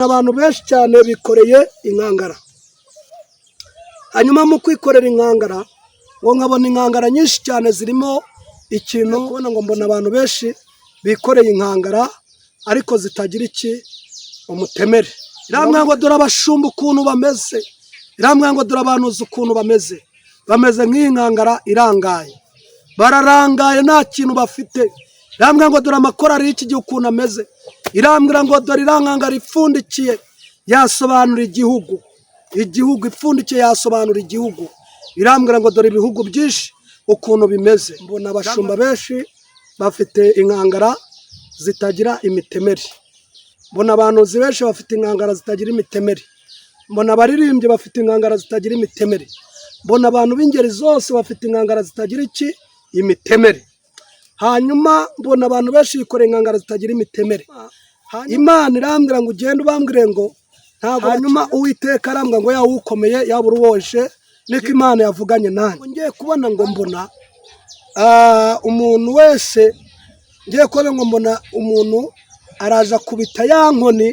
Abantu benshi cyane bikoreye inkangara. Hanyuma mu kwikorera inkangara ngo nkabona inkangara nyinshi cyane zirimo ikintu kubona ngo mbona abantu benshi bikoreye inkangara ariko zitagira iki umutemere. Iramwe ngo dore abashumba ukuntu bameze. Iramwe ngo dore abantu ukuntu bameze. Bameze nk'inkangara irangaye. Bararangaye nta kintu bafite. Iramwe ngo dore amakorari y'iki gihe ukuntu ameze. Irambwira ngo dore irankangara ipfundikiye yasobanura igihugu. Igihugu ipfundikiye yasobanura igihugu. Irambwira ngo dore ibihugu byinshi ukuntu bimeze. Mbona abashumba benshi bafite inkangara zitagira imitemeri. Mbona abantu benshi bafite inkangara zitagira imitemeri. Mbona abaririmbyi bafite inkangara zitagira imitemeri. Mbona abantu b'ingeri zose bafite inkangara zitagira iki imitemeri. Hanyuma mbona abantu benshi bikoreye inkangara zitagira imitemeri. Imana irambwira ngo ugende ubambwire ngo ntabwo. Hanyuma Uwiteka arambwira ngo yawe ukomeye yaba uruwoje niko Imana yavuganye nanjye. Ngiye kubona ngo mbona umuntu wese ngiye kubona ngo mbona umuntu araza kubita ya nkoni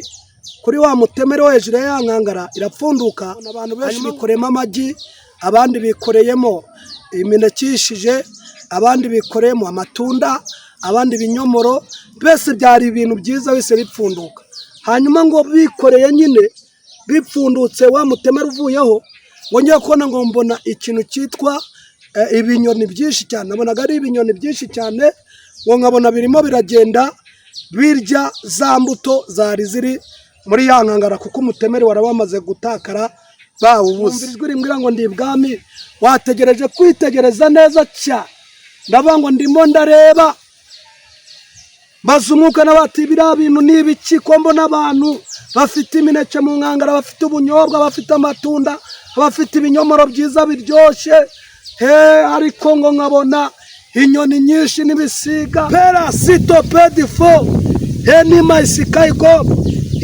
kuri wa mutemere wo hejuru ya nkangara irapfunduka. Abantu benshi bikoreyemo amagi, abandi bikoreyemo imineke ishije, abandi bikoreyemo amatunda, abandi ibinyomoro. Bese byari ibintu byiza wese bipfunduka. Hanyuma ngo bikoreye nyine bipfundutse wa mutemere uvuyeho ngo ngiye kubona ngo mbona ikintu cyitwa ibinyoni byinshi cyane. Nabonaga ari ibinyoni byinshi cyane ngo nkabona birimo biragenda birya za mbuto zari ziri muri ya nkangara kuko umutemere warabamaze gutakara bawubuze. Ijwi rimbwira ngo ndi ibwami wategereje kwitegereza neza cyane. Ndavuga ngo ndimo ndareba bazumuka n'abati biriya bintu n'ibiki ko mbona abantu bafite imineke mu nkangara, bafite ubunyobwa, bafite amatunda, bafite ibinyomoro byiza biryoshye. Ariko ngo nkabona inyoni nyinshi n'ibisiga. Perasito pedifo enima isikayiko.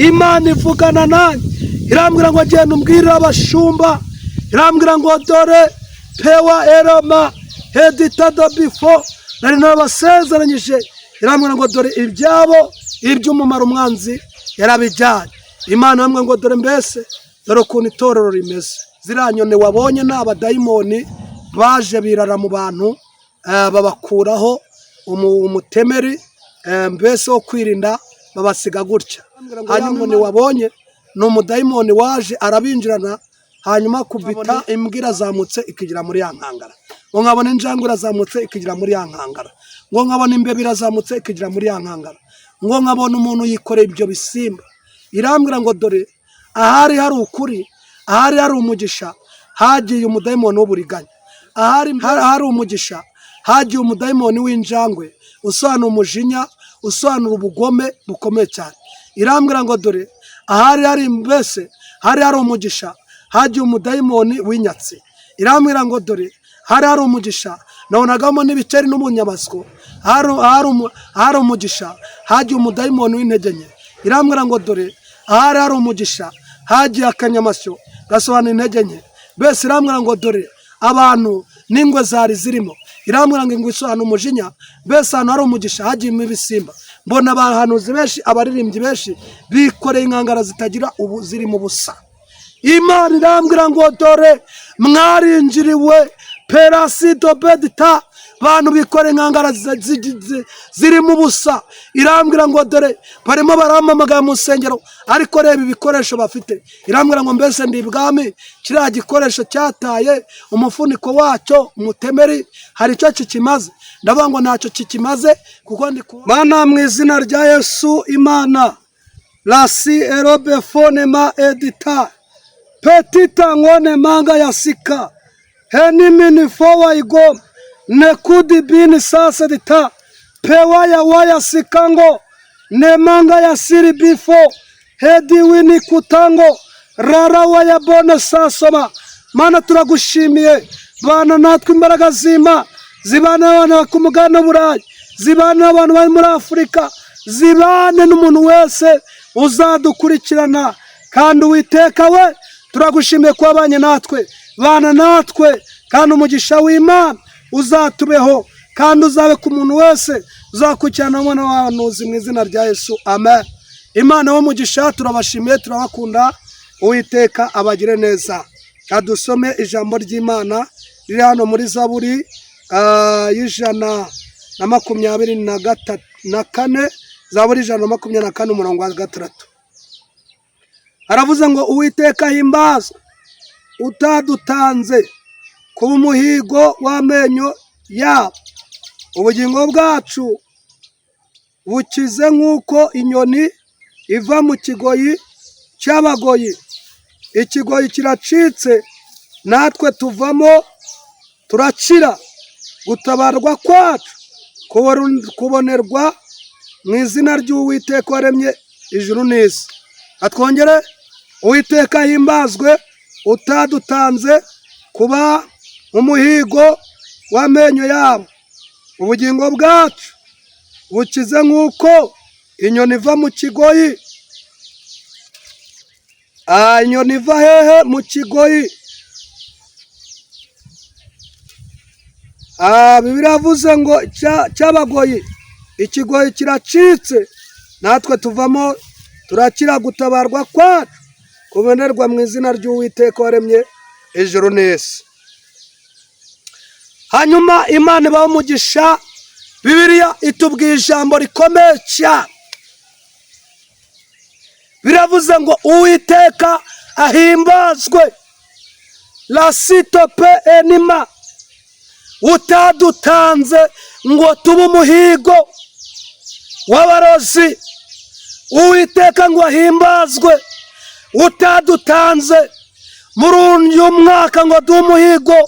Imana ivugana nanjye irambwira ngo genda umbwirire abashumba. Irambwira ngo dore pewa eroma editado bifo nari nabasezeranyije. Irambwira ngo dore ibyabo iby'umumaro umwanzi yarabijyanye. Imana hamwe ngo dore mbese dore ukuntu itorero rimeze. Ziriya nyoni wabonye ni abadayimoni baje birara mu bantu babakuraho umutemeri mbese wo kwirinda babasiga gutya. Hanyuma ni wabonye ni umudayimoni waje arabinjirana hanyuma kubita imbwa irazamutse ikigira muri ya nkangara. Ngo nkabona injangwe irazamutse ikigira muri ya nkangara. Ngo nkabona imbeba irazamutse ikigira muri ya nkangara. Ngo nkabona umuntu yikoreye ibyo bisimba. Irambwira ngo dore ahari hari ukuri, ahari hari umugisha hagiye umudayimoni w'uburiganya. Ahari hari umugisha hagiye umudayimoni w'injangwe usobanura umujinya, usobanura ubugome bukomeye cyane. Irambwira ngo dore ahari hari mbese hari umugisha hagiye umudayimoni w'inyatsi. Irambwira ngo dore hari umugisha nabonagamo n'ibiceri n'umunyamasyo. Hari umugisha hagiye umudayimoni w'intege nke. Irambwira ngo dore hari umugisha hagiye akanyamasyo gasobanura intege nke. Bese irambwira ngo dore abantu n'ingwe zari zirimo. Irambwira ngo ingwe isobanura umujinya. Bese hano hari umugisha hagiyemo ibisimba. Mbona abahanuzi benshi, abaririmbyi benshi bikoreye inkangara zitagira ziri mu busa. Imana irambwira ngo dore mwarinjiriwe perasito bedita bantu bikoreye inkangara ziri mu busa. Irambwira ngo dore barimo baramamagara mu nsengero ariko reba ibikoresho bafite. Irambwira ngo mbese ndi ibwami kiriya gikoresho cyataye umufuniko wacyo umutemeri hari icyo kikimaze. Ndavuga ngo ntacyo kikimaze kuko ndi Mana mu izina rya Yesu. Imana lasi erobe fonema edita petita ngone manga yasika heni mini fowa igom nekudi bini sasa dita pewaya waya sikango ne manga ya siri bifo hedi wini kutango rara waya bone sasoma. Mana turagushimiye bana natwe imbaraga zima zibana n'abantu ku mugabane w'Uburayi, zibana n'abantu bari muri Afurika, zibane n'umuntu wese uzadukurikirana. Kandi Uwiteka we turagushimiye kuba abanye natwe, bana natwe kandi umugisha w'Imana uzatubeho kandi uzabe ku muntu wese uzakurikirana umwana w'abahanuzi mu izina rya Yesu. Amen. Imana w'umugisha turabashimiye turabakunda, Uwiteka abagire neza. Kadusome ijambo ry'Imana riri hano muri Zaburi y'124, Zaburi 124 umurongo wa 6. Aravuze ngo Uwiteka himbazwe utadutanze kuba umuhigo w'amenyo yabo. Ubugingo bwacu bukize nk'uko inyoni iva mu kigoyi cy'abagoyi. Ikigoyi kiracitse natwe tuvamo turakira. Gutabarwa kwacu kubonerwa mu izina ry'Uwiteka waremye ijuru n'isi. Atwongere Uwiteka himbazwe utadutanze kuba umuhigo w'amenyo yabo. Ubugingo bwacu bukize nk'uko inyoni iva mu kigoyi. Inyoni iva hehe? Mu kigoyi. Bibiliya yavuze ngo cy'abagoyi. Ikigoyi kiracitse natwe tuvamo turakira. Gutabarwa kwacu kubonerwa mu izina ry'Uwiteka waremye ijuru n'isi. Hanyuma Imana ibahe umugisha. Bibiliya itubwiye ijambo rikomeye cyane. Biravuze ngo Uwiteka ahimbazwe, lasitope enima, utadutanze ngo tube umuhigo w'abarozi. Uwiteka ngo ahimbazwe utadutanze muri uyu mwaka ngo tube umuhigo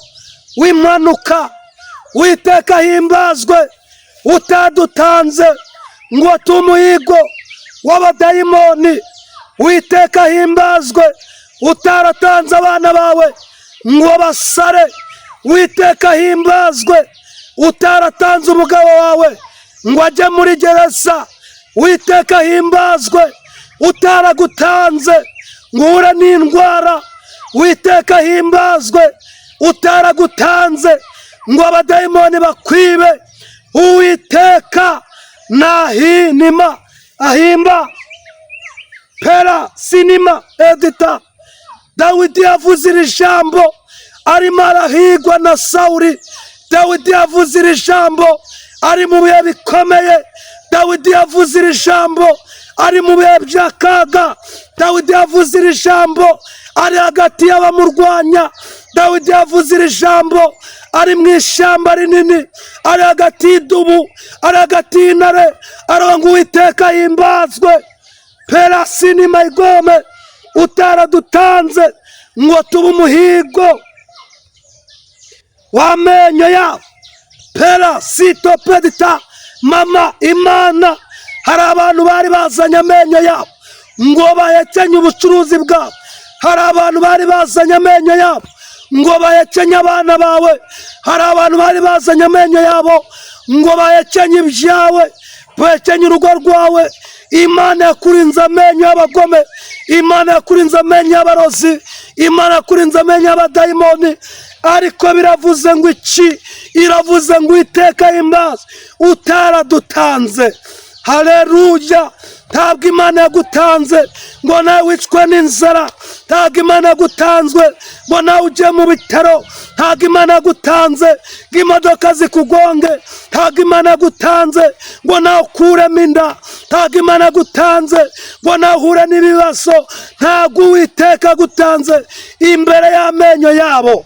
w'impanuka. Uwiteka ahimbazwe utadutanze ngo tube umuhigo w'abadayimoni. Uwiteka ahimbazwe utaratanze abana bawe ngo basare. Uwiteka ahimbazwe utaratanze umugabo wawe ngo ajye muri gereza. Uwiteka ahimbazwe utaragutanze ngo uhure n'indwara. Uwiteka ahimbazwe utaragutanze ngo abadayimoni bakwibe. Uwiteka nahinima ahimba pera sinima edita. Dawidi yavuze iri jambo arimo arahigwa na Sawuli. Dawidi yavuze iri jambo ari mu bihe bikomeye. Dawidi yavuze iri jambo ari mu bihe by'akaga. Dawidi yavuze iri jambo ari hagati y'abamurwanya. Dawidi yavuze iri jambo ari mu ishyamba rinini, ari hagati y'idubu, ari hagati y'intare. Aravuga Uwiteka himbazwe pera sinima igome utaradutanze ngo tube umuhigo w'amenyo yabo. Pera sitopedita mama Imana. Hari abantu bari bazanye amenyo yabo ngo bahekenye ubucuruzi bwabo. Hari abantu bari bazanye amenyo yabo ngo bahekenye abana bawe. Hari abantu bari bazanye amenyo yabo ngo bahekenye ibyawe, bahekenye urugo rwawe. Imana yakurinze amenyo y'abagome. Imana yakurinze amenyo y'abarozi. Imana yakurinze amenyo y'abadayimoni. Ariko biravuze ngo iki? Iravuze ngo Uwiteka himbazwe utaradutanze. Haleluya. Ntabwo Imana yagutanze ngo nawe wicwe n'inzara. Ntabwo Imana yagutanzwe ngo nawe ujye mu bitaro. Ntabwo Imana yagutanze ngo imodoka zikugonge. Ntabwo Imana yagutanze ngo nawe ukuremo inda. Ntabwo Imana yagutanze ngo nawe uhure n'ibibazo. Ntabwo Uwiteka yagutanze imbere y'amenyo yabo.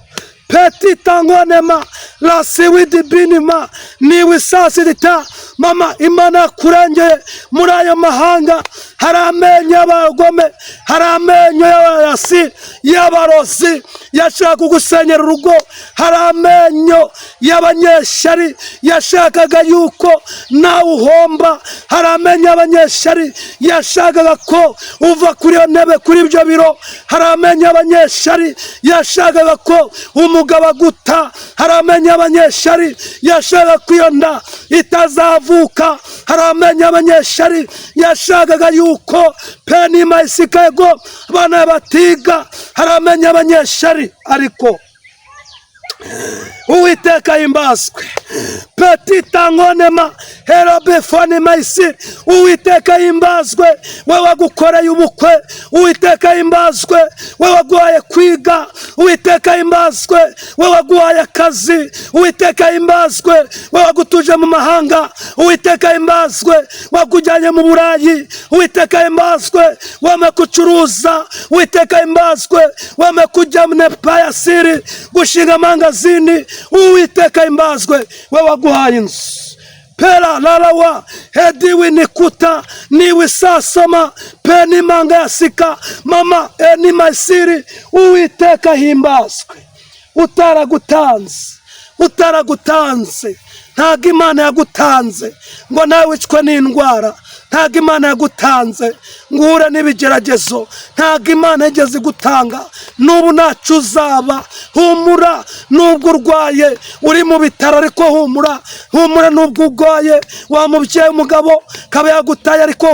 Petita ngonema la siwidi binima niwe sasirita mama. Imana yakurengeye muri ayo mahanga. Hari amenyo y'abagome, hari amenyo y'abayasi y'abarozi yashaka kugusenyera urugo. Hari amenyo y'abanyeshari yashakaga yuko nawe uhomba. Hari amenyo y'abanyeshari yashakaga ko uva kuri iyo ntebe, kuri ibyo biro. Hari amenyo y'abanyeshari yashakaga ko umugabo aguta. Hari amenyo y'abanyeshari yashakaga ko iyo nda itazavuka. Hari amenyo y'abanyeshari yashakaga yuko penima isikego abana batiga. Hari amenyo y'abanyeshari. Ariko Uwiteka himbazwe. Petita ngonema herobefone maisiri. Uwiteka himbazwe. Wewe wagukoreye ubukwe. Uwiteka himbazwe. Wewe waguhaye kwiga. Uwiteka himbazwe. Wewe waguhaye akazi. Uwiteka himbazwe. Wewe wagutuje mu mahanga. Uwiteka himbazwe. Wagujyanye mu Burayi. Uwiteka himbazwe. Wamekucuruza. Uwiteka himbazwe. Wamekujya mu Nepayasiri gushinga mangazini. Uwiteka himbazwe. Wewe waguhaye inzu. Pera lalawa hediwi nikuta niwi sasoma peni manga yasika mama eni maisiri. Uwiteka himbazwe. Utaragutanze ntago Imana yagutanze ngo nawe wicwe n'indwara. Ntago Imana yagutanze ngo uhure n'ibigeragezo. Ntago Imana yigeze gutanga. N'ubu ntacyo uzaba. Humura nubwo urwaye uri mu bitaro, ariko humura. Humura nubwo urwaye wa mubyeyi umugabo kaba yagutaye, ariko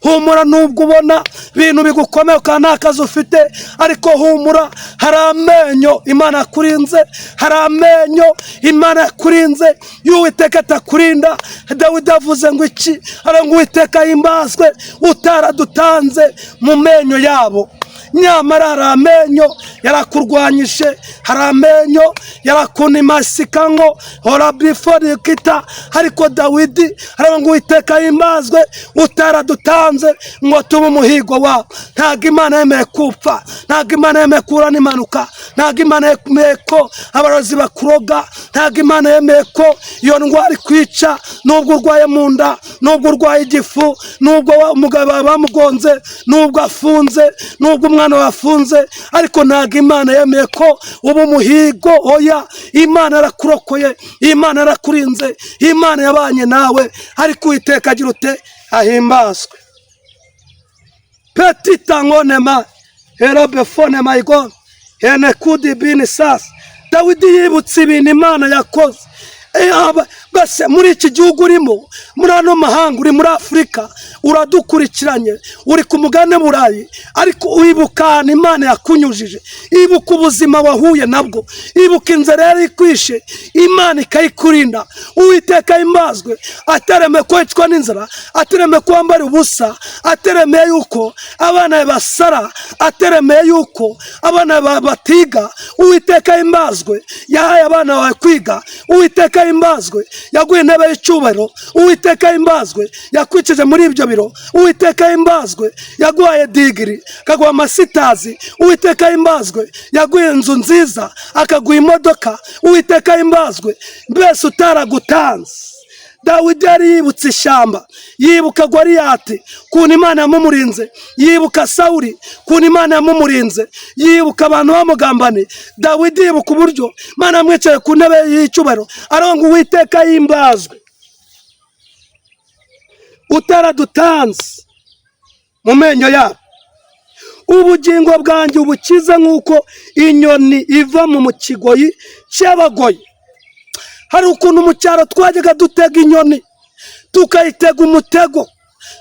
humura nubwo ubona ibintu bigukomeye kandi nta kazi ufite, ariko humura. Hari amenyo Imana yakurinze. Hari amenyo Imana yakurinze. Uwiteka atakurinda. Dawidi avuze ngo iki? Ngo Uwiteka himbazwe utaradutanze mu menyo yabo. Nyamara hari amenyo yarakurwanyije. Hari amenyo yarakunimasika ngo hora before kita. Ariko Dawidi ngo Uwiteka himbazwe utaradutanze ngo tube umuhigo wabo. Ntago Imana yemeye kupfa. Ntago Imana yemeye kura n'impanuka. Ntago Imana yemeye ko abarozi bakuroga. Ntago Imana yemeye ko iyo ndwara ikwica. Nubwo urwaye mu nda, nubwo urwaye igifu, nubwo umugabo bamugonze, nubwo afunze, nubwo umwana wafunze, ariko ntago Imana yemeye ko uba umuhigo. Oya, Imana yarakurokoye. Imana yarakurinze. Imana yabanye nawe. Ariko Uwiteka agira ute? Ahimbazwe. Petita ngonema herobefone mayigo ene kudi bini sasa. Dawidi yibutse ibintu Imana yakoze. Base muri iki gihugu urimo, muri ano mahanga, uri muri Afurika, uradukurikiranye, uri ku mugabane Burayi, ariko uwibuka Imana yakunyujije. Ibuka ubuzima wahuye nabwo. Ibuka inzara yari ikwishe, Imana ikayikurinda. Uwiteka himbazwe. Atareme kwicwa n'inzara, atareme kwambara ubusa, atareme yuko abana basara, atareme yuko abana batiga. Uwiteka himbazwe. Yahaye abana bawe kwiga. Uwiteka himbazwe. Yaguye intebe y'icyubahiro. Uwiteka himbazwe. Yakwikije muri ibyo biro. Uwiteka himbazwe. Yaguhaye digiri, akaguha amasitazi. Uwiteka himbazwe. Yaguye inzu nziza, akaguha imodoka. Uwiteka himbazwe. Mbese utaragutanze. Dawidi yari yibutse ishyamba. Yibuka Goliyati kuntu Imana yamumurinze. Yibuka Sawuli kuntu Imana yamumurinze. Yibuka abantu bamugambane. Dawidi yibuka uburyo Imana yamwicaye ku ntebe y'icyubahiro. Arongo Uwiteka himbazwe. Utaradutanze mu menyo yabo. Ubugingo bwanjye ubukiza nk'uko inyoni iva mu kigoyi cy'abagoyi. Hari ukuntu mu cyaro twajyaga dutega inyoni, tukayitega umutego,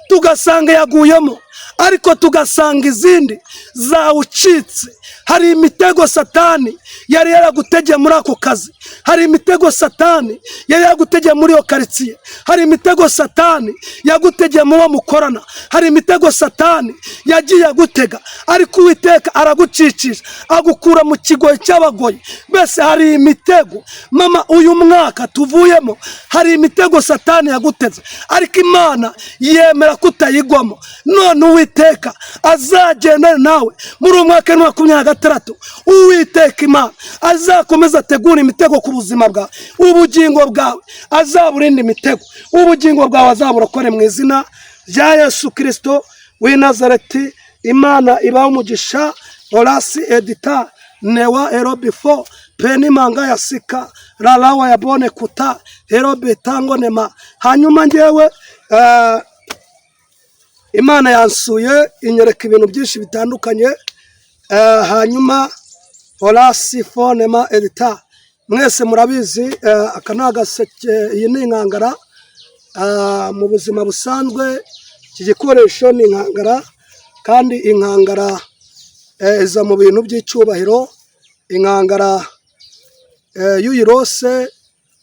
tugasanga yaguyemo, ariko tugasanga izindi zawucitse. Hari imitego Satani yari yaragutegeye muri ako kazi. Hari imitego Satani yari yagutegeye muri iyo karitsiye. Hari imitego Satani yagutegeye mu bo mukorana. Hari imitego Satani yagiye agutega, ariko Uwiteka aragucicisha, agukura mu kigoyi cy'abagoyi. Mbese hari imitego mama uyu mwaka tuvuyemo, hari imitego Satani yaguteze, ariko Imana yemera kutayigwamo. None Uwiteka azagendana nawe muri umwaka wa 2026. Uwiteka Imana azakomeza ategura imitego ku buzima bwawe. Ubugingo bwawe azaburinda imitego. Ubugingo bwawe azaburokore mu izina rya Yesu Kristo w'i Nazareti. Imana ibaho umugisha. Orasi edita newa erobifo peni manga yasika lalawa yabone kuta erobitango nema. Hanyuma ngewe Imana yansuye inyereka ibintu byinshi bitandukanye. Hanyuma Orasi fonema edita, mwese murabizi aka nagaseke, iyi ni inkangara. Mu buzima busanzwe iki gikoresho ni inkangara, kandi inkangara iza mu bintu by'icyubahiro. Inkangara y'uyirose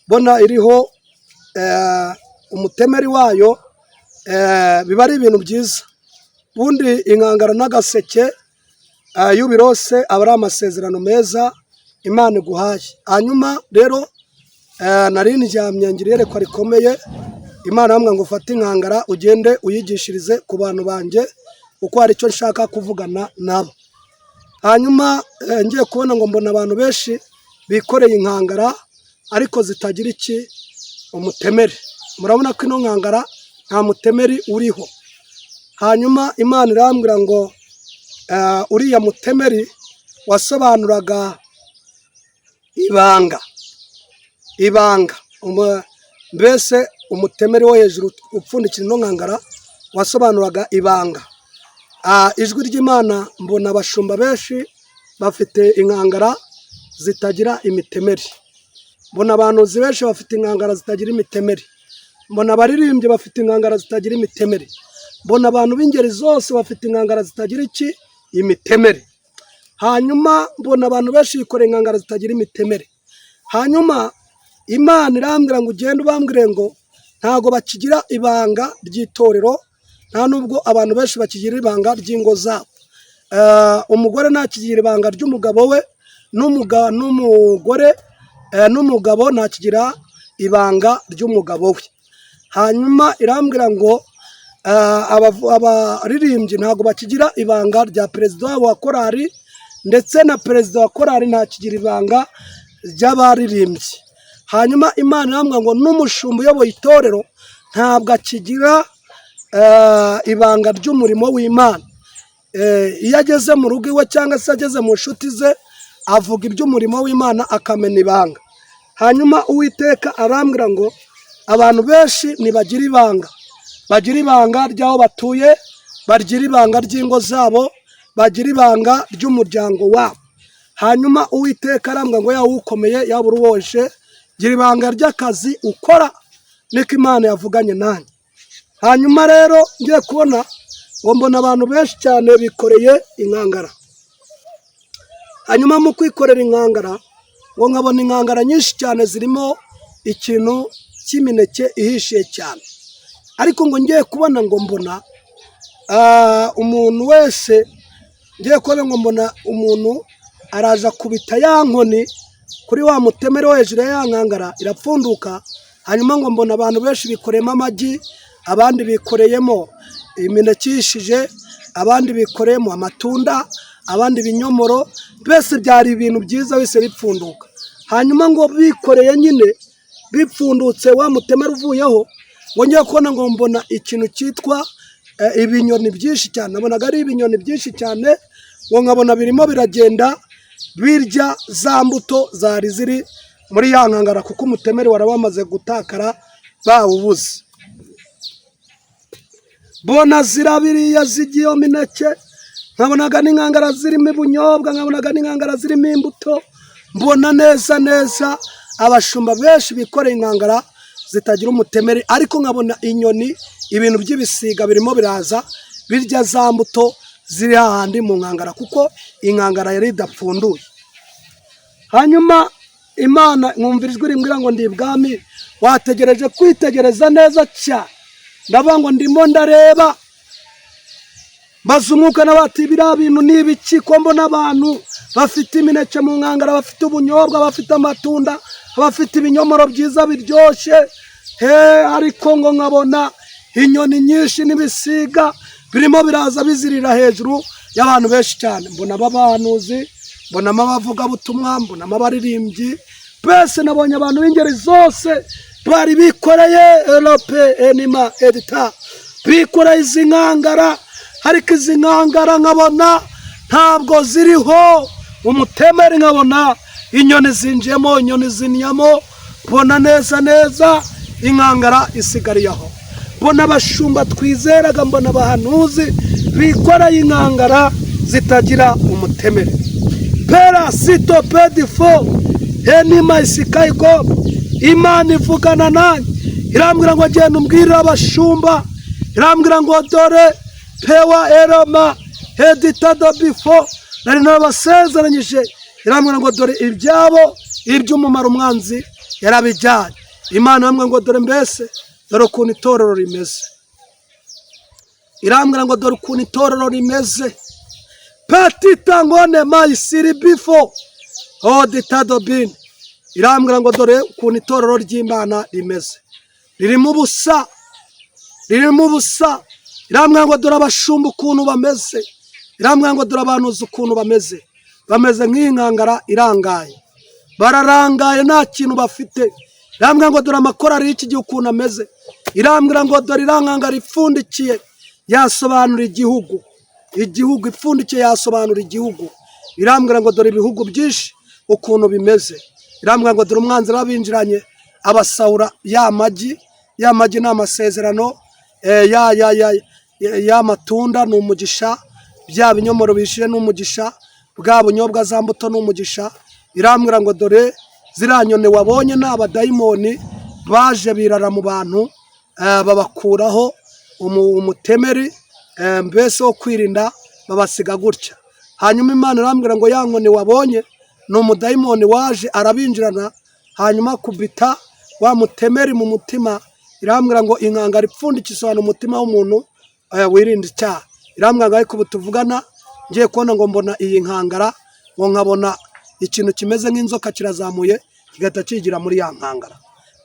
bona iriho umutemeri wayo, biba ari ibintu byiza. Ubundi inkangara n'agaseke y'ubirose aba ari amasezerano meza Imana iguhaye. Hanyuma rero nari ndyamye ngira iyerekwa rikomeye, Imana yambwiye ngo ufate inkangara ugende uyigishirize ku bantu banjye kuko hari icyo nshaka kuvugana nabo. Hanyuma ngiye kubona ngo mbona abantu benshi bikoreye inkangara ariko zitagira umutemeri. Murabona ko ino nkangara nta mutemeri uriho. Hanyuma Imana irambwira ngo uriya mutemeri wasobanuraga ibanga. Mbese umutemeri wo hejuru upfundikira ino nkangara wasobanuraga ibanga. Ijwi ry'Imana mbona abashumba benshi bafite inkangara zitagira imitemeri. Mbona abantu benshi bafite inkangara zitagira imitemeri. Mbona abaririmbyi bafite inkangara zitagira imitemeri. Mbona abantu b'ingeri zose bafite inkangara zitagira imitemeri. Hanyuma mbona abantu benshi bikoreye inkangara zitagira imitemeri. Hanyuma Imana irambwira ngo ugende ubambwire ngo ntago bakigira ibanga ry'itorero, nta nubwo abantu benshi bakigira ibanga ry'ingo zabo. Umugore ntakigira ibanga ry'umugabo we, n'umugabo ntakigira ibanga ry'umugabo we. Hanyuma irambwira ngo abaririmbyi ntago bakigira ibanga rya perezida wabo wa korari, ndetse na perezida wa korari ntakigira ibanga ry'abaririmbyi. Hanyuma Imana irambwira ngo n'umushumba uyoboye itorero ntabwo akigira ibanga ry'umurimo w'Imana. Iyo ageze mu rugo iwe cyangwa se ageze mu nshuti ze avuga iby'umurimo w'Imana akamena ibanga. Hanyuma Uwiteka arambwira ngo abantu benshi ntibagira ibanga. Bagira ibanga ry'aho batuye, bagira ibanga ry'ingo zabo, bagira ibanga ry'umuryango wabo. Hanyuma Uwiteka arambwira ngo yawe ukomeye yaba uruwoshe, gira ibanga ry'akazi ukora, niko Imana yavuganye nanjye. Hanyuma rero ngiye kubona ngo mbona abantu benshi cyane bikoreye inkangara. Hanyuma mu kwikorera inkangara ngo nkabona inkangara nyinshi cyane zirimo ikintu cy'imineke ihishiye cyane. Ariko ngo ngiye kubona ngo mbona umuntu wese, ngiye kubona ngo mbona umuntu araza kubita ya nkoni kuri wa mutemeri wo hejuru ya nkangara irapfunduka. Hanyuma ngo mbona abantu benshi bikoreyemo amagi, abandi bikoreyemo imineke ihishije, abandi bikoreyemo amatunda, abandi ibinyomoro. Mbese byari ibintu byiza wese bipfunduka. Hanyuma ngo bikoreye nyine bipfundutse wa mutemeri uvuyeho, ngo ngiye kubona ngo mbona ikintu cyitwa ibinyoni byinshi cyane. Nabonaga ari ibinyoni byinshi cyane, ngo nkabona birimo biragenda birya za mbuto zari ziri muri ya nkangara kuko umutemeri wari wamaze gutakara bawubuze. Bona zirabiriya zigiye mineke, nkabonaga n'inkangara zirimo ubunyobwa, nkabonaga n'inkangara zirimo imbuto. Mbona neza abashumba benshi bikoreye inkangara zitagira umutemeri, ariko nkabona inyoni, ibintu by'ibisiga birimo biraza birya za mbuto ziri hahandi mu nkangara kuko inkangara yari idapfunduye. Hanyuma Imana nkumvira ijwi rimbwira ngo ndi ibwami, wategereje kwitegereza neza cyane. Ndavuga ngo ndimo ndareba, maze umwuka n'abati biriya bintu ni ibiki ko mbona abantu bafite imineke mu nkangara, bafite ubunyobwa, bafite amatunda, bafite ibinyomoro byiza biryoshye. Ariko ngo nkabona inyoni nyinshi n'ibisiga birimo biraza bizirira hejuru y'abantu benshi cyane. Mbonamo abahanuzi, mbonamo abavugabutumwa, mbonamo abaririmbyi. Mbese nabonye abantu b'ingeri zose bari bikoreye erope enima edita, bikoreye izi nkangara. Ariko izi nkangara nkabona ntabwo ziriho umutemeri, nkabona inyoni zinjiyemo, inyoni zinyamo. Mbona neza inkangara isigariye aho. Mbona abashumba twizeraga, mbona abahanuzi bikoreye inkangara zitagira umutemeri. Pera sito pedifo enima isikayiko. Imana ivugana nanjye irambwira ngo genda umbwirire abashumba, irambwira ngo dore pewa eroma editado bifo nari nabasezeranyije. Irambwira ngo dore ibyabo iby'umumaro umwanzi yarabijyanye. Imana hamwe ngo dore mbese dore ukuntu itorero rimeze. Irambwira ngo dore ukuntu itorero rimeze. Petita ngone mayisiri bifo oditadobin. Irambwira ngo dore ukuntu itorero ry'Imana rimeze. Ririmo ubusa. Irambwira ngo dore abashumba ukuntu bameze. Irambwira ngo dore abantuzi ukuntu bameze. Bameze nk'inkangara irangaye. Bararangaye nta kintu bafite. Irambwira ngo dore amakorari y'iki gihe ukuntu ameze. Irambwira ngo dore irankangara ipfundikiye yasobanura igihugu. Igihugu ipfundikiye yasobanura igihugu. Irambwira ngo dore ibihugu byinshi ukuntu bimeze. Irambwira ngo dore umwanzi arabinjiranye abasahura ya magi ni amasezerano, ya matunda ni umugisha, bya binyomoro bishije ni umugisha, bwa bunyobwa za mbuto ni umugisha. Irambwira ngo dore ziriya nyoni wabonye ni abadayimoni baje birara mu bantu, babakuraho umutemeri mbese wo kwirinda, babasiga gutya. Hanyuma Imana irambwira ngo ya nkoni wabonye ni umudayimoni waje arabinjirana, hanyuma kubita wa mutemeri mu mutima. Irambwira ngo inkangara ipfundikiye umutima w'umuntu wirinda icyaha. Irambwira ngo ariko ubu tuvugana ngiye kubona ngo mbona iyi nkangara, ngo nkabona ikintu kimeze nk'inzoka kirazamuye kigahita kigira muri ya nkangara.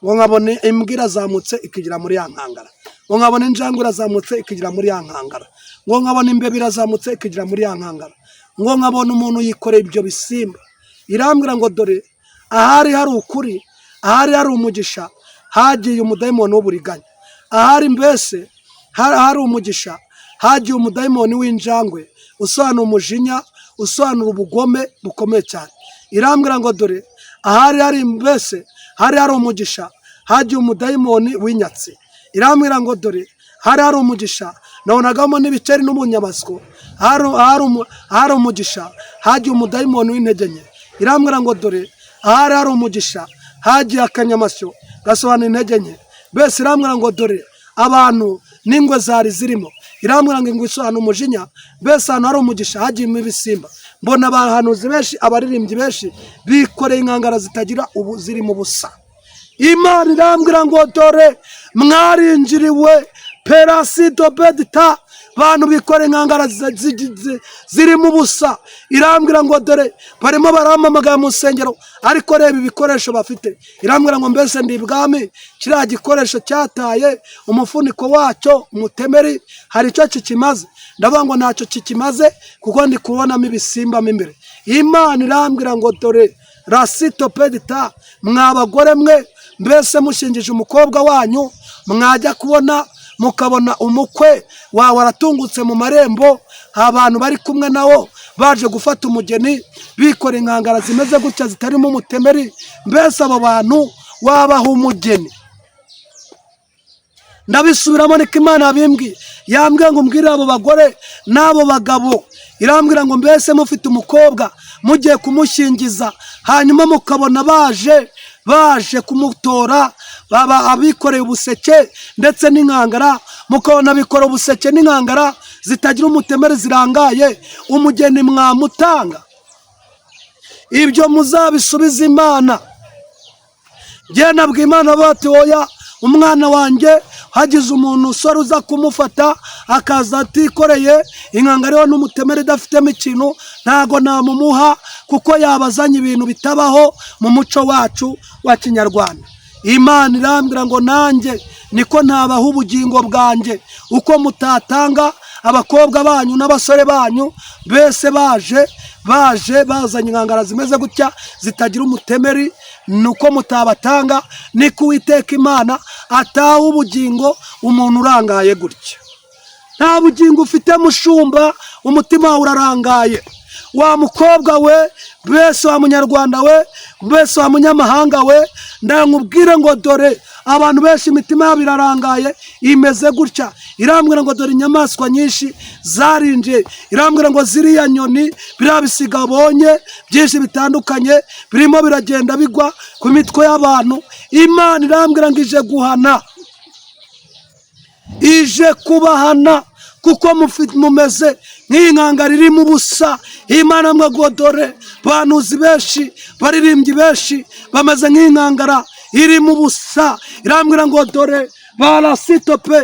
Ngo nkabona imbwa irazamutse ikigira muri ya nkangara. Ngo nkabona injangwe irazamutse ikigira muri ya nkangara. Ngo nkabona imbeba irazamutse ikigira muri ya nkangara. Ngo nkabona umuntu yikoreye ibyo bisimba. Irambwira ngo dore ahari hari ukuri, ahari hari umugisha, hagiye umudayimoni w'uburiganya. Ahari mbese hari umugisha, hagiye umudayimoni w'injangwe usobanura umujinya, usobanura ubugome bukomeye cyane. Irambwira ngo dore ahari hari mbese hari umugisha, hagiye umudayimoni w'inyatsi. Irambwira ngo dore hari umugisha, nabonagamo n'ibiceri n'umunyamasyo. Hari umugisha, hagiye umudayimoni w'intege nke. Irambwira ngo dore ahari umugisha, hagiye akanyamasyo gasobanura intege nke. Mbese irambwira ngo dore abantu n'ingwe zari zirimo. Irambwira ngo ingwe isobanura umujinya, mbese ahantu hari umugisha hagiyemo ibisimba. Mbona abahanuzi benshi, abaririmbyi benshi bikoreye inkangara zitagira ziri mu busa. Imana irambwira ngo dore mwarinjiriwe perasido bedita, bantu bikoreye inkangara ziri mu busa. Irambwira ngo dore barimo baramamagara mu nsengero, ariko reba ibikoresho bafite. Irambwira ngo mbese ndi ibwami, kiriya gikoresho cyataye umufuniko wacyo umutemeri hari icyo kikimaze. Ndavuga ngo ntacyo kikimaze kuko ndi kubonamo ibisimba mo imbere. Imana irambwira ngo dore rasito pedita, mwabagore mwe mbese mushingije umukobwa wanyu, mwajya kubona mukabona umukwe wawe aratungutse mu marembo, abantu bari kumwe nawo baje gufata umugeni, bikora inkangara zimeze gutya zitarimo umutemeri. Mbese abo bantu wabaha umugeni. Ndabisubiramo niko Imana yabimbwiye. Yambwiye ngo mbwire abo bagore n'abo bagabo. Irambwira ngo mbese mufite umukobwa mugiye kumushingiza, hanyuma mukabona baje kumutora, baba abikoreye ubuseke ndetse n'inkangara, mukabona bikora ubuseke n'inkangara zitagira umutemeri zirangaye, umugeni mwamutanga. Ibyo muzabisubiza Imana. Njye nabwiye Imana bati oya, umwana wanjye hagize umuntu usora uza kumufata akaza atikoreye inkangara n'umutemeri idafitemo ikintu, ntago namumuha kuko yabazanye ibintu bitabaho mu muco wacu wa Kinyarwanda. Imana irambwira ngo nanjye niko ntabaha ubugingo bwanjye, uko mutatanga abakobwa banyu n'abasore banyu bese bazanye inkangara zimeze gutya zitagira umutemeri, nuko mutabatanga niko Uwiteka Imana ataha ubugingo umuntu urangaye gutya. Nta bugingo ufite mushumba, umutima wawe urarangaye. Wa mukobwa we, mbese wa munyarwanda we, mbese wa munyamahanga we, ndamubwira ngo dore abantu benshi imitima yabo irarangaye imeze gutya. Irambwira ngo dore inyamaswa nyinshi zarinje. Irambwira ngo ziriya nyoni biriya bisiga abonye byinshi bitandukanye birimo biragenda bigwa ku mitwe y'abantu. Imana irambwira ngo ije guhana, ije kubahana kuko mumeze nk'inkangara irimo ubusa. Imana mwe ngo dore bahanuzi benshi, baririmbyi benshi bameze nk'inkangara irimo ubusa. Irambwira ngo dore barasitope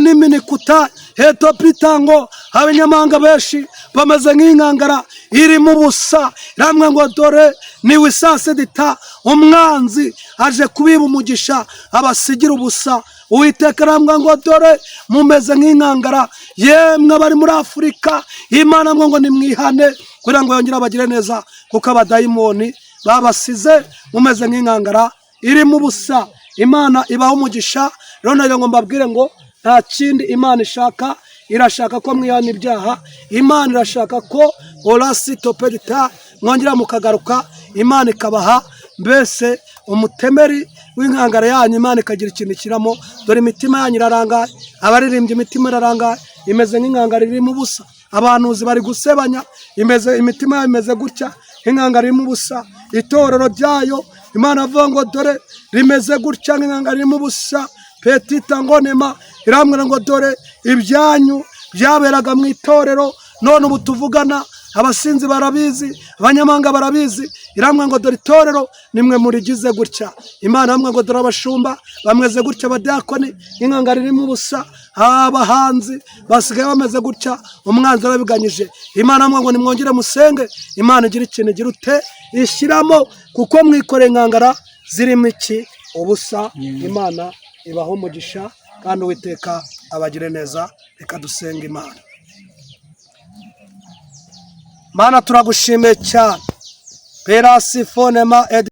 n'iminikota hetopitango, abanyamahanga benshi bameze nk'inkangara irimo ubusa. Irambwira ngo dore ni wisasedita, umwanzi aje kubiba umugisha abasigira ubusa. Uwiteka arambwira ngo dore mumeze nk'inkangara, yemwe bari muri Afurika. Imana ngo nimwihane kugira ngo yongere abagire neza, kuko abadayimoni babasize mumeze nk'inkangara irimo ubusa. Imana ibaho umugisha. Rero nayo ngo mbabwire ngo nta kindi Imana ishaka, irashaka ko mwihana ibyaha. Imana irashaka ko orasitopedita mwongera mukagaruka, Imana ikabaha mbese umutemeri w'inkangara yanyu, Imana ikagira ikintu kiramo. Dore imitima yanyu irarangaye, abaririmbye imitima irarangaye, imeze nk'inkangara irimo ubusa. Abahanuzi bari gusebanya, imitima yayo imeze gutya, nk'inkangara irimo ubusa. Itorero ryayo Imana avuga ngo dore rimeze gutya nk'inkangara irimo ubusa. Petita ngonema irambwira ngo dore ibyanyu byaberaga mu itorero, none ubu tuvugana abasinzi barabizi, abanyamahanga barabizi. Irambwira ngo dore itorero nimwe murigize gutya. Imana amwe ngo dore abashumba bameze gutya, abadiyakoni nk'inkangara irimo ubusa, abahanzi basigaye bameze gutya, umwanzi arabiganyije. Imana amwe ngo nimwongere musenge, Imana igira ikintu igira ute ishyiramo, kuko mwikoreye inkangara zirimo iki ubusa. Imana ibaho umugisha kandi Uwiteka abagire neza. Reka dusenga Imana. Mana turagushimiye cyane. Perasifonema